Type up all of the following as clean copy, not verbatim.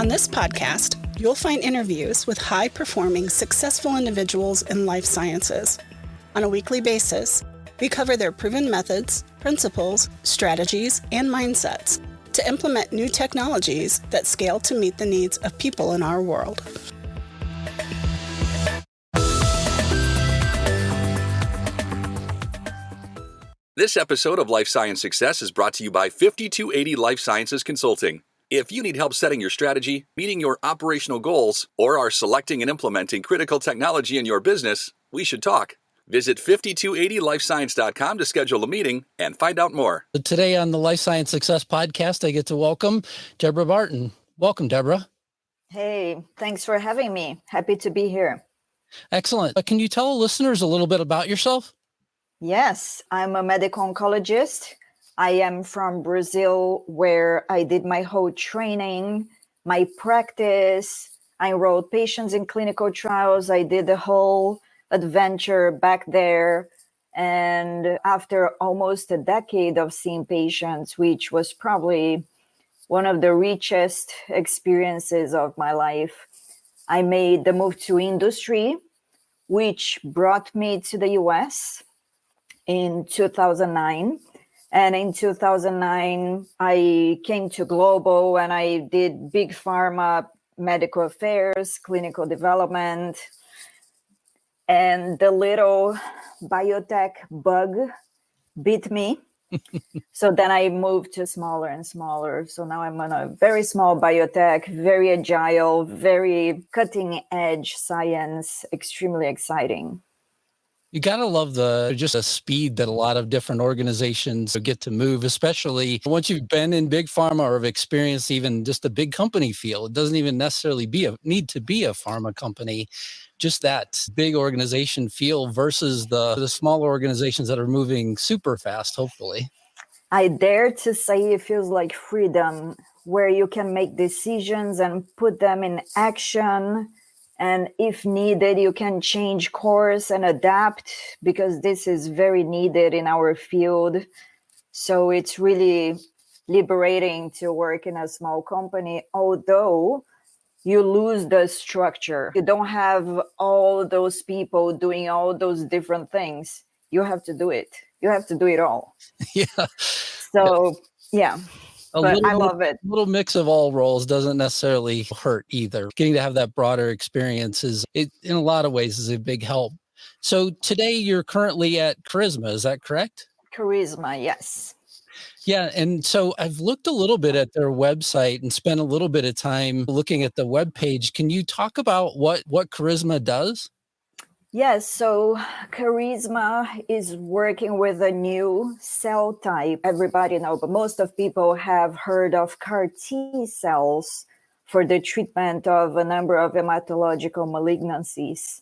On this podcast, you'll find interviews with high-performing, successful individuals in life sciences. On a weekly basis, we cover their proven methods, principles, strategies, and mindsets to implement new technologies that scale to meet the needs of people in our world. This episode of Life Science Success is brought to you by 5280 Life Sciences Consulting. If you need help setting your strategy, meeting your operational goals, or are selecting and implementing critical technology in your business, we should talk. Visit 5280lifescience.com to schedule a meeting and find out more. Today on the Life Science Success Podcast, I get to welcome Debora Barton. Welcome, Debora. Hey, thanks for having me. Happy to be here. Excellent. Can you tell listeners a little bit about yourself? Yes, I'm a medical oncologist. I am from Brazil, where I did my whole training, my practice. I enrolled patients in clinical trials. I did the whole adventure back there. And after almost a decade of seeing patients, which was probably one of the richest experiences of my life, I made the move to industry, which brought me to the US in 2009. And in 2009, I came to Global and I did big pharma, medical affairs, clinical development. And the little biotech bug bit me. So then I moved to smaller and smaller. So now I'm on a very small biotech, very agile, very cutting edge science, extremely exciting. You got to love the speed that a lot of different organizations get to move, especially once you've been in big pharma or have experienced even just a big company feel. It doesn't even necessarily need to be a pharma company. Just that big organization feel versus the smaller organizations that are moving super fast, hopefully. I dare to say it feels like freedom, where you can make decisions and put them in action. And if needed, you can change course and adapt, because this is very needed in our field. So it's really liberating to work in a small company, although you lose the structure. You don't have all those people doing all those different things. You have to do it. You have to do it all. Yeah. So, yeah. But I love it. A little mix of all roles doesn't necessarily hurt either. Getting to have that broader experience in a lot of ways is a big help. So today you're currently at Carisma, is that correct? Carisma, yes. Yeah. And so I've looked a little bit at their website and spent a little bit of time looking at the webpage. Can you talk about what Carisma does? Yes, so Carisma is working with a new cell type. Everybody knows, but most of people have heard of CAR T cells for the treatment of a number of hematological malignancies.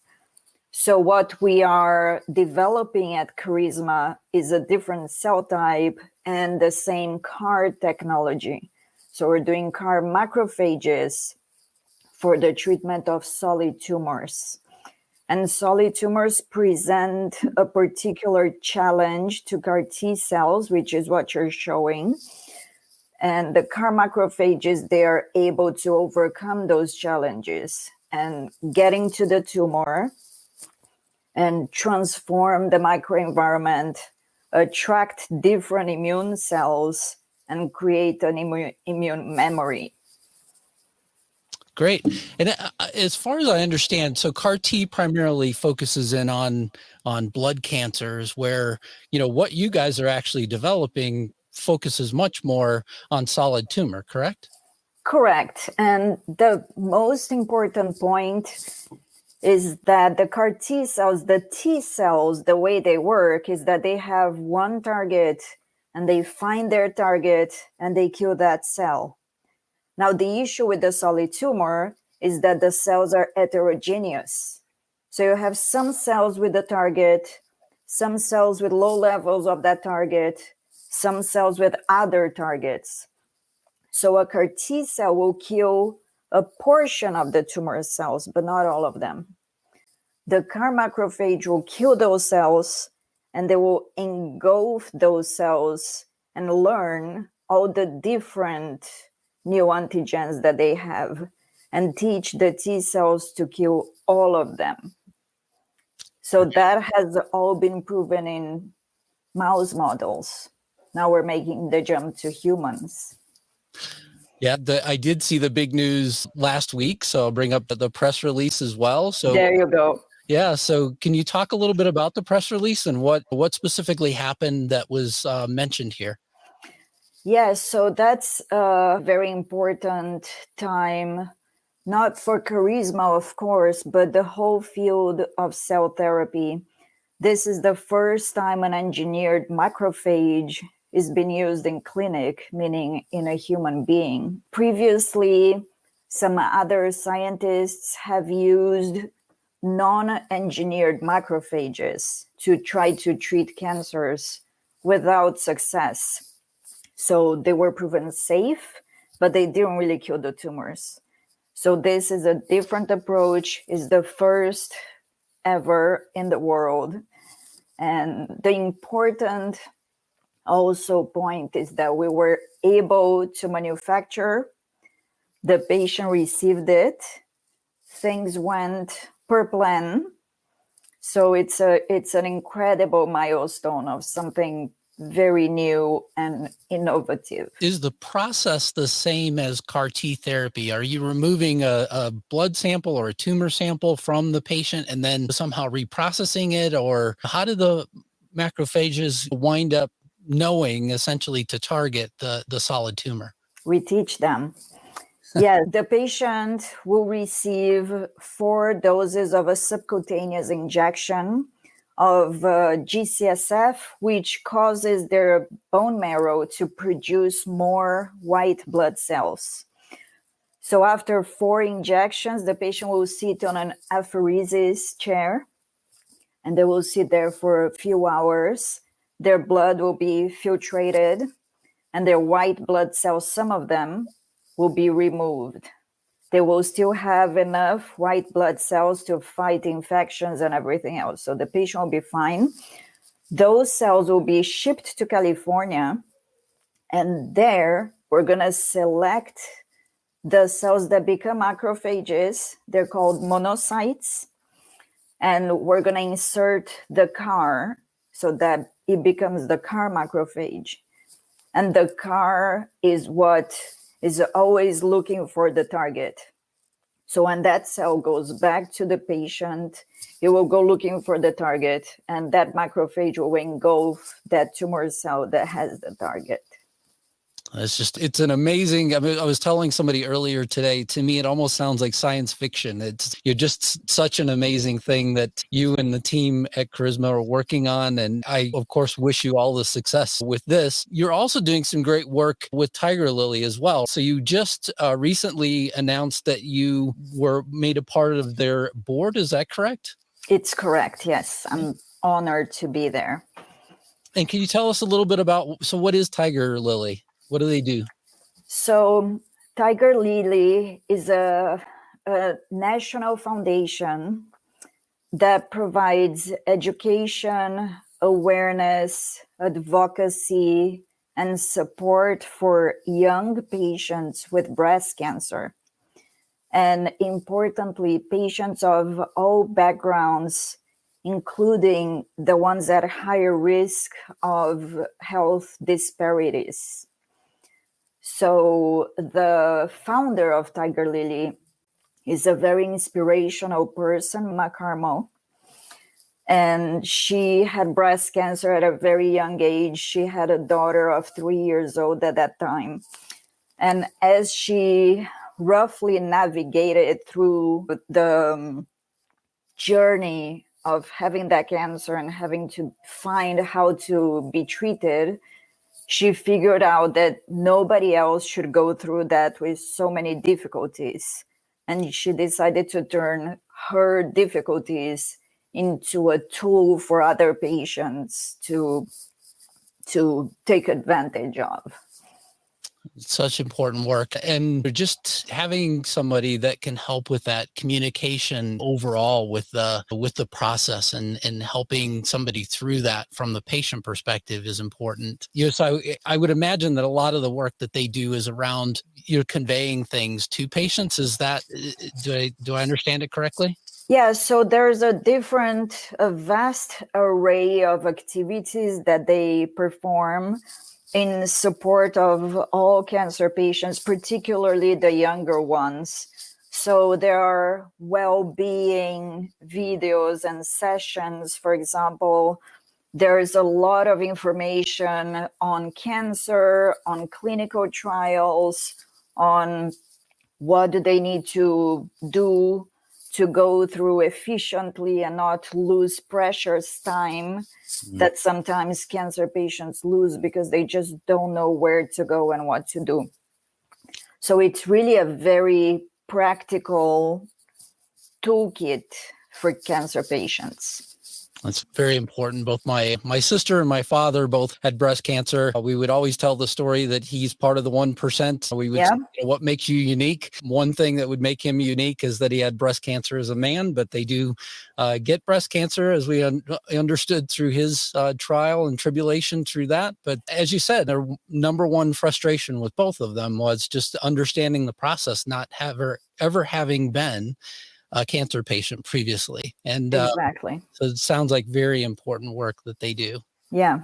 So what we are developing at Carisma is a different cell type and the same CAR technology. So we're doing CAR macrophages for the treatment of solid tumors. And solid tumors present a particular challenge to CAR T cells, which is what you're showing. And the CAR macrophages, they are able to overcome those challenges and get into the tumor and transform the microenvironment, attract different immune cells, and create an immune memory. Great. And as far as I understand, so CAR T primarily focuses in on blood cancers, where, what you guys are actually developing focuses much more on solid tumor, correct? Correct. And the most important point is that the CAR T cells, the T cells, the way they work is that they have one target and they find their target and they kill that cell. Now, the issue with the solid tumor is that the cells are heterogeneous. So you have some cells with the target, some cells with low levels of that target, some cells with other targets. So a CAR T cell will kill a portion of the tumor cells, but not all of them. The CAR macrophage will kill those cells, and they will engulf those cells and learn all the different new antigens that they have and teach the T cells to kill all of them. So that has all been proven in mouse models. Now we're making the jump to humans. Yeah, I did see the big news last week, so I'll bring up the press release as well. So there you go. Yeah, so can you talk a little bit about the press release and what specifically happened that was mentioned here? Yes, so that's a very important time, not for Carisma, of course, but the whole field of cell therapy. This is the first time an engineered macrophage is being used in clinic, meaning in a human being. Previously, some other scientists have used non-engineered macrophages to try to treat cancers without success. So they were proven safe, but they didn't really kill the tumors. So this is a different approach, is the first ever in the world. And the important also point is that we were able to manufacture, the patient received it, things went per plan. So it's an incredible milestone of something very new and innovative. Is the process the same as CAR T therapy? Are you removing a blood sample or a tumor sample from the patient and then somehow reprocessing it? Or how do the macrophages wind up knowing essentially to target the solid tumor? We teach them. Yeah, the patient will receive 4 doses of a subcutaneous injection of GCSF, which causes their bone marrow to produce more white blood cells. So after 4 injections, the patient will sit on an apheresis chair, and they will sit there for a few hours. Their blood will be filtrated, and their white blood cells, some of them, will be removed. They will still have enough white blood cells to fight infections and everything else. So the patient will be fine. Those cells will be shipped to California, and there we're going to select the cells that become macrophages. They're called monocytes. And we're going to insert the CAR so that it becomes the CAR macrophage. And the CAR is what is always looking for the target. So when that cell goes back to the patient, it will go looking for the target, and that macrophage will engulf that tumor cell that has the target. It's an amazing, I mean, I was telling somebody earlier today, to me, it almost sounds like science fiction. You're just such an amazing thing that you and the team at Carisma are working on. And I, of course, wish you all the success with this. You're also doing some great work with Tigerlily as well. So you just recently announced that you were made a part of their board. Is that correct? It's correct. Yes. I'm honored to be there. And can you tell us a little bit about, so what is Tigerlily? What do they do? So Tigerlily is a national foundation that provides education, awareness, advocacy, and support for young patients with breast cancer. And importantly, patients of all backgrounds, including the ones at higher risk of health disparities. So the founder of Tigerlily is a very inspirational person, Macarmo. And she had breast cancer at a very young age. She had a daughter of 3 years old at that time. And as she roughly navigated through the journey of having that cancer and having to find how to be treated, she figured out that nobody else should go through that with so many difficulties. And she decided to turn her difficulties into a tool for other patients to take advantage of. Such important work. And just having somebody that can help with that communication overall with the process and helping somebody through that from the patient perspective is important. So I would imagine that a lot of the work that they do is around you're conveying things to patients. Is that, do I understand it correctly? Yeah, so there's a vast array of activities that they perform in support of all cancer patients, particularly the younger ones. So there are well-being videos and sessions. For example, there's a lot of information on cancer, on clinical trials, on what do they need to do to go through efficiently and not lose precious time that sometimes cancer patients lose because they just don't know where to go and what to do. So it's really a very practical toolkit for cancer patients. That's very important. Both my sister and my father both had breast cancer. We would always tell the story that he's part of the 1%. We would say, what makes you unique? One thing that would make him unique is that he had breast cancer as a man, but they do get breast cancer, as we understood through his trial and tribulation through that. But as you said, their number one frustration with both of them was just understanding the process, not ever having been a cancer patient previously. And exactly. So it sounds like very important work that they do. Yeah.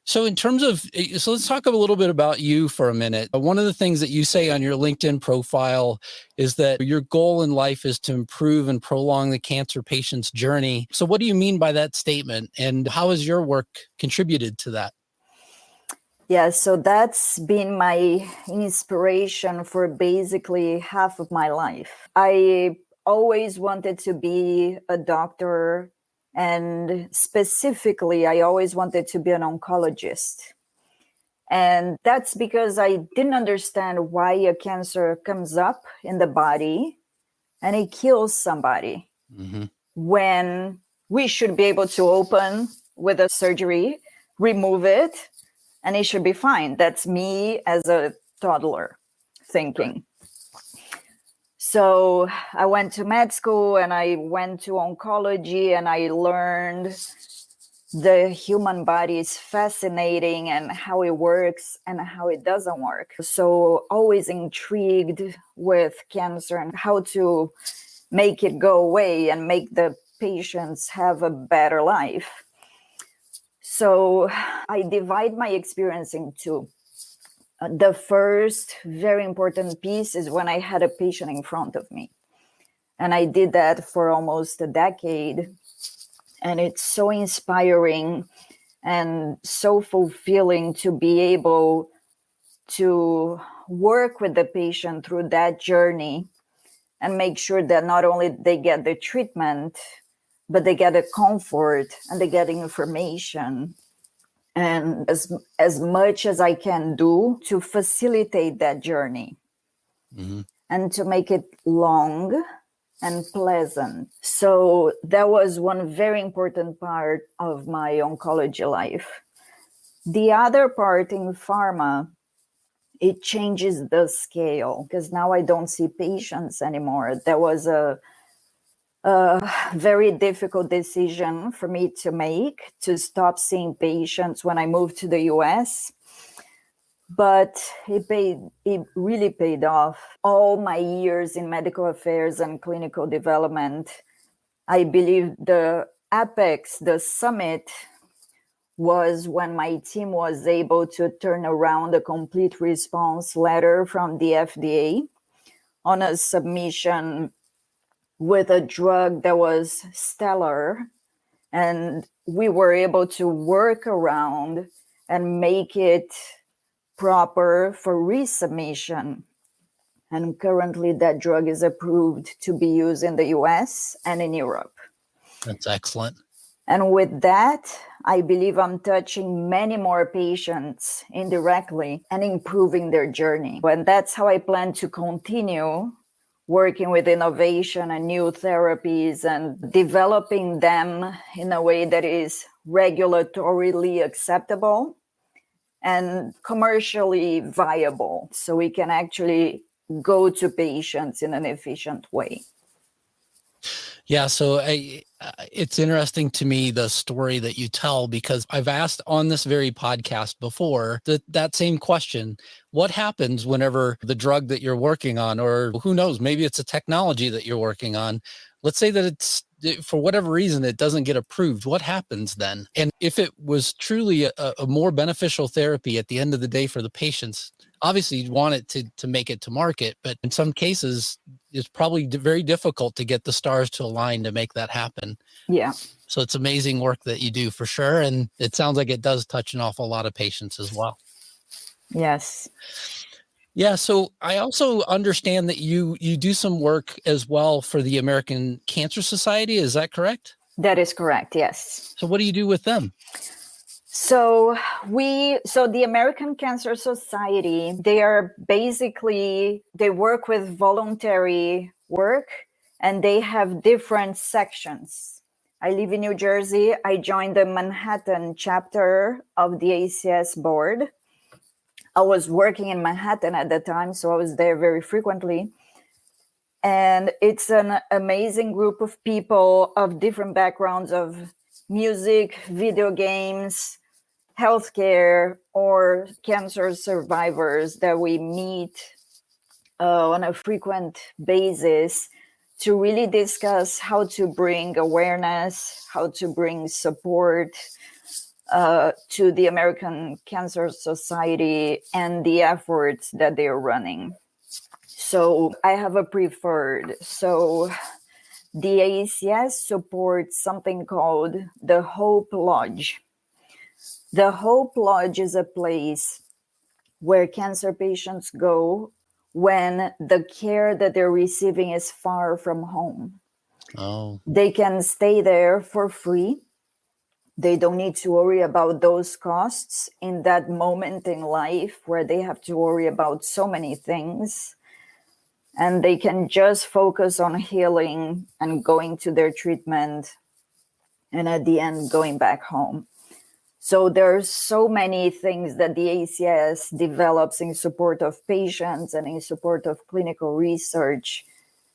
So in terms of, so let's talk a little bit about you for a minute. One of the things that you say on your LinkedIn profile is that your goal in life is to improve and prolong the cancer patient's journey. So what do you mean by that statement? And how has your work contributed to that? Yeah, so that's been my inspiration for basically half of my life. I always wanted to be a doctor, and specifically, I always wanted to be an oncologist. And that's because I didn't understand why a cancer comes up in the body and it kills somebody when we should be able to open with a surgery, remove it, and it should be fine. That's me as a toddler thinking. So I went to med school and I went to oncology and I learned the human body is fascinating and how it works and how it doesn't work. So always intrigued with cancer and how to make it go away and make the patients have a better life. So I divide my experience in two. The first very important piece is when I had a patient in front of me. And I did that for almost a decade. And it's so inspiring and so fulfilling to be able to work with the patient through that journey and make sure that not only they get the treatment, but they get the comfort and they get information. And as much as I can do to facilitate that journey and to make it long and pleasant. So that was one very important part of my oncology life. The other part in pharma, it changes the scale because now I don't see patients anymore. That was a very difficult decision for me to make, to stop seeing patients when I moved to the US. But it really paid off. All my years in medical affairs and clinical development, I believe the apex, the summit, was when my team was able to turn around a complete response letter from the FDA on a submission with a drug that was stellar. And we were able to work around and make it proper for resubmission. And currently that drug is approved to be used in the US and in Europe. That's excellent. And with that, I believe I'm touching many more patients indirectly and improving their journey. And that's how I plan to continue working with innovation and new therapies and developing them in a way that is regulatorily acceptable and commercially viable, so we can actually go to patients in an efficient way. Yeah, so it's interesting to me, the story that you tell, because I've asked on this very podcast before that same question. What happens whenever the drug that you're working on, or who knows, maybe it's a technology that you're working on, let's say that it's, for whatever reason, it doesn't get approved. What happens then? And if it was truly a more beneficial therapy at the end of the day for the patients, obviously you'd want it to make it to market, but in some cases, it's probably very difficult to get the stars to align to make that happen. Yeah. So it's amazing work that you do, for sure. And it sounds like it does touch an awful lot of patients as well. Yes. Yeah. So I also understand that you do some work as well for the American Cancer Society. Is that correct? That is correct. Yes. So what do you do with them? So the American Cancer Society, they work with voluntary work, and they have different sections. I live in New Jersey. I joined the Manhattan chapter of the ACS board. I was working in Manhattan at the time, so I was there very frequently. And it's an amazing group of people of different backgrounds, of music, video games, healthcare, or cancer survivors that we meet on a frequent basis to really discuss how to bring awareness, how to bring support to the American Cancer Society and the efforts that they're running. So I have a preferred. So the ACS supports something called the Hope Lodge. The Hope Lodge is a place where cancer patients go when the care that they're receiving is far from home. Oh. They can stay there for free. They don't need to worry about those costs in that moment in life where they have to worry about so many things. And they can just focus on healing and going to their treatment, and at the end, going back home. So there's so many things that the ACS develops in support of patients and in support of clinical research.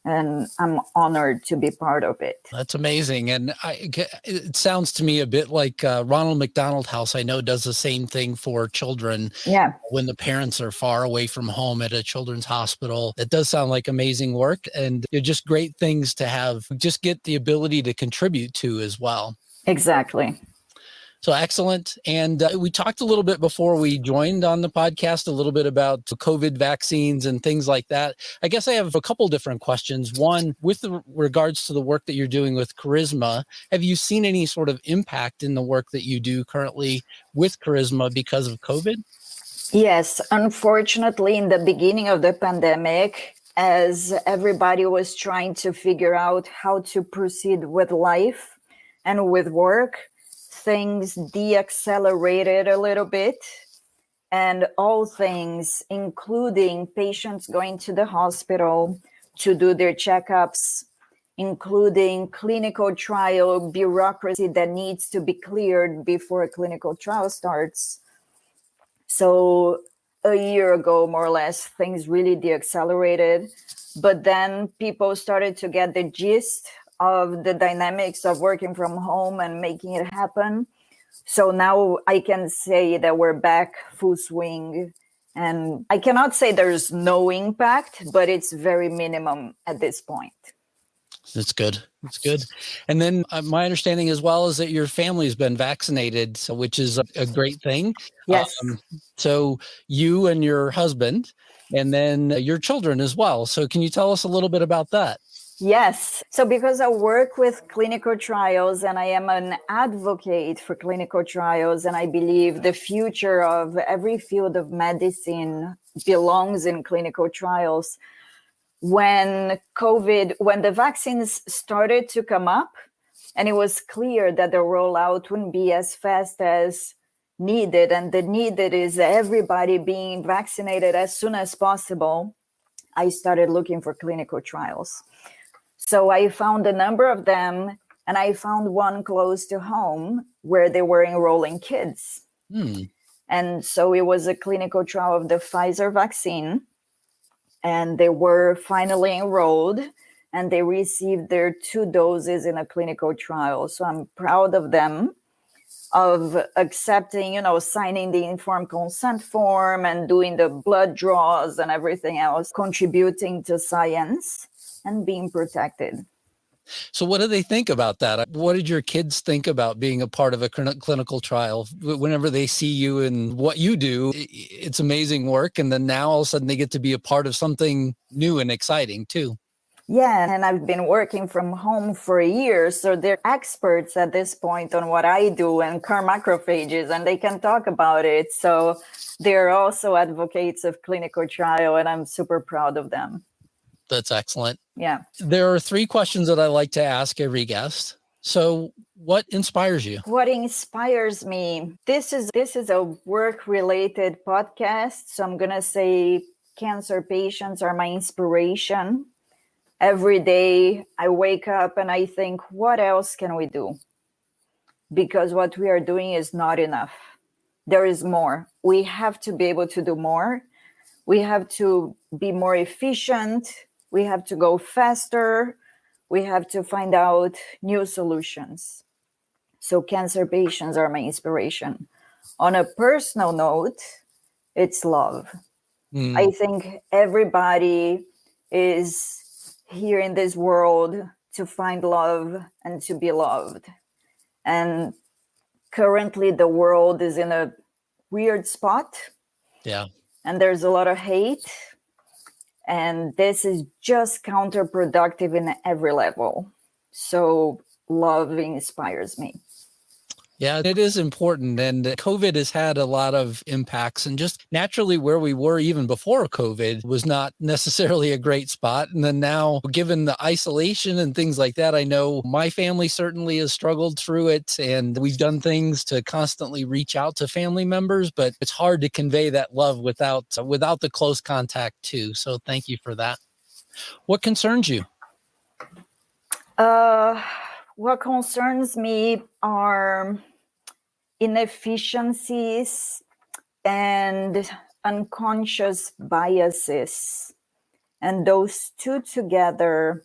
And I'm honored to be part of it. That's amazing. And it sounds to me a bit like Ronald McDonald House, I know, does the same thing for children. Yeah. When the parents are far away from home at a children's hospital. It does sound like amazing work, and they're just great things to have, just get the ability to contribute to as well. Exactly. So excellent. And we talked a little bit before we joined on the podcast, a little bit about COVID vaccines and things like that. I guess I have a couple different questions. One, with regards to the work that you're doing with Carisma, have you seen any sort of impact in the work that you do currently with Carisma because of COVID? Yes. Unfortunately, in the beginning of the pandemic, as everybody was trying to figure out how to proceed with life and with work, things deaccelerated a little bit, and all things, including patients going to the hospital to do their checkups, including clinical trial bureaucracy that needs to be cleared before a clinical trial starts. So a year ago, more or less, things really deaccelerated, but then people started to get the gist of the dynamics of working from home and making it happen. So now I can say that we're back full swing, and I cannot say there's no impact, but it's very minimum at this point. That's good. That's good. And then my understanding as well is that your family's been vaccinated, so which is a great thing. Yes. So you and your husband, and then your children as well. So can you tell us a little bit about that? Yes. So because I work with clinical trials and I am an advocate for clinical trials, and I believe the future of every field of medicine belongs in clinical trials. When the vaccines started to come up, and it was clear that the rollout wouldn't be as fast as needed, and the needed is everybody being vaccinated as soon as possible, I started looking for clinical trials. So I found a number of them, and I found one close to home where they were enrolling kids. And so it was a clinical trial of the Pfizer vaccine, and they were finally enrolled, and they received their 2 doses in a clinical trial. So I'm proud of them, of accepting, signing the informed consent form and doing the blood draws and everything else, contributing to science and being protected. So what do they think about that? What did your kids think about being a part of a clinical trial? Whenever they see you and what you do, it's amazing work. And then now all of a sudden they get to be a part of something new and exciting too. Yeah, and I've been working from home for a year, so they're experts at this point on what I do and macrophages, and they can talk about it. So they're also advocates of clinical trial, and I'm super proud of them. That's excellent. Yeah. There are 3 questions that I like to ask every guest. So what inspires you? What inspires me? This is a work-related podcast, so I'm going to say cancer patients are my inspiration. Every day I wake up and I think, what else can we do? Because what we are doing is not enough. There is more. We have to be able to do more. We have to be more efficient. We have to go faster. We have to find out new solutions. So cancer patients are my inspiration. On a personal note, it's love. I think everybody is here in this world to find love and to be loved. And currently the world is in a weird spot. Yeah. And there's a lot of hate. And this is just counterproductive in every level. So love inspires me. Yeah, it is important. And COVID has had a lot of impacts, and just naturally where we were even before COVID was not necessarily a great spot. And then now, given the isolation and things like that, I know my family certainly has struggled through it, and we've done things to constantly reach out to family members, but it's hard to convey that love without the close contact too. So thank you for that. What concerns you? What concerns me are inefficiencies and unconscious biases. And those 2 together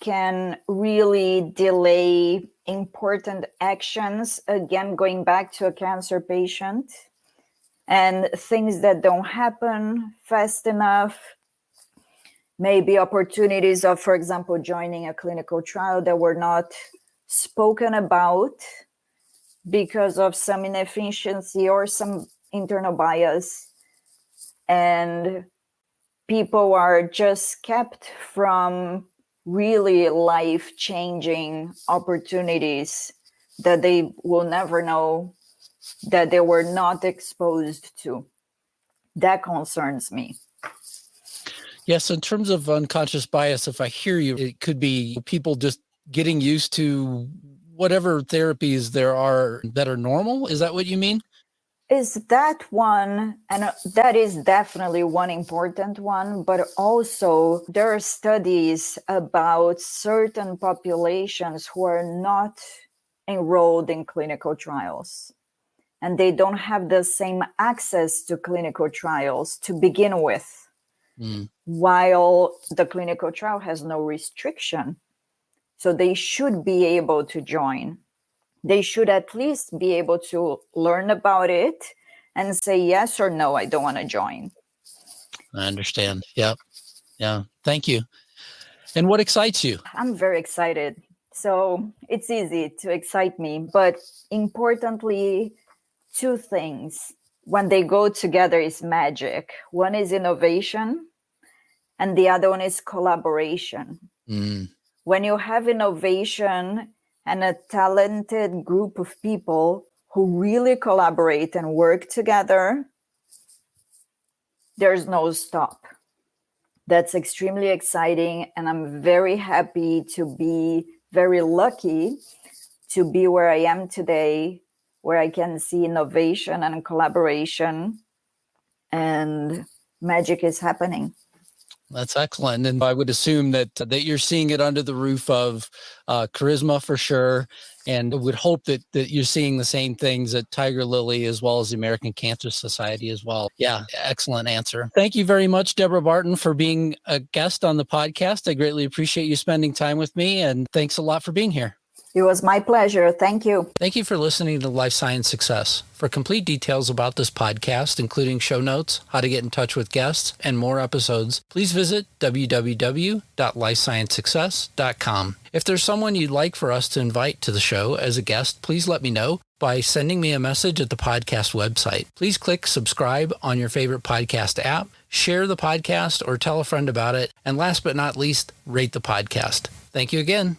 can really delay important actions. Again, going back to a cancer patient, and things that don't happen fast enough. Maybe opportunities of, for example, joining a clinical trial that were not spoken about because of some inefficiency or some internal bias. And people are just kept from really life-changing opportunities that they will never know that they were not exposed to. That concerns me. Yes, in terms of unconscious bias, if I hear you, it could be people just getting used to whatever therapies there are that are normal. Is that what you mean? Is that one, and that is definitely one important one, but also there are studies about certain populations who are not enrolled in clinical trials, and they don't have the same access to clinical trials to begin with, while the clinical trial has no restriction. So they should be able to join. They should at least be able to learn about it and say yes or no, I don't want to join. I understand. Yeah. Yeah. Thank you. And what excites you? I'm very excited. So it's easy to excite me, but importantly, 2 things. When they go together is magic. One is innovation and the other one is collaboration. When you have innovation and a talented group of people who really collaborate and work together, there's no stop. That's extremely exciting. And I'm very happy to be very lucky to be where I am today, where I can see innovation and collaboration and magic is happening. That's excellent. And I would assume that you're seeing it under the roof of Carisma for sure. And would hope that you're seeing the same things at Tigerlily as well as the American Cancer Society as well. Yeah, excellent answer. Thank you very much, Debora Barton, for being a guest on the podcast. I greatly appreciate you spending time with me, and thanks a lot for being here. It was my pleasure. Thank you. Thank you for listening to Life Science Success. For complete details about this podcast, including show notes, how to get in touch with guests, and more episodes, please visit www.lifesciencesuccess.com. If there's someone you'd like for us to invite to the show as a guest, please let me know by sending me a message at the podcast website. Please click subscribe on your favorite podcast app, share the podcast, or tell a friend about it, and last but not least, rate the podcast. Thank you again.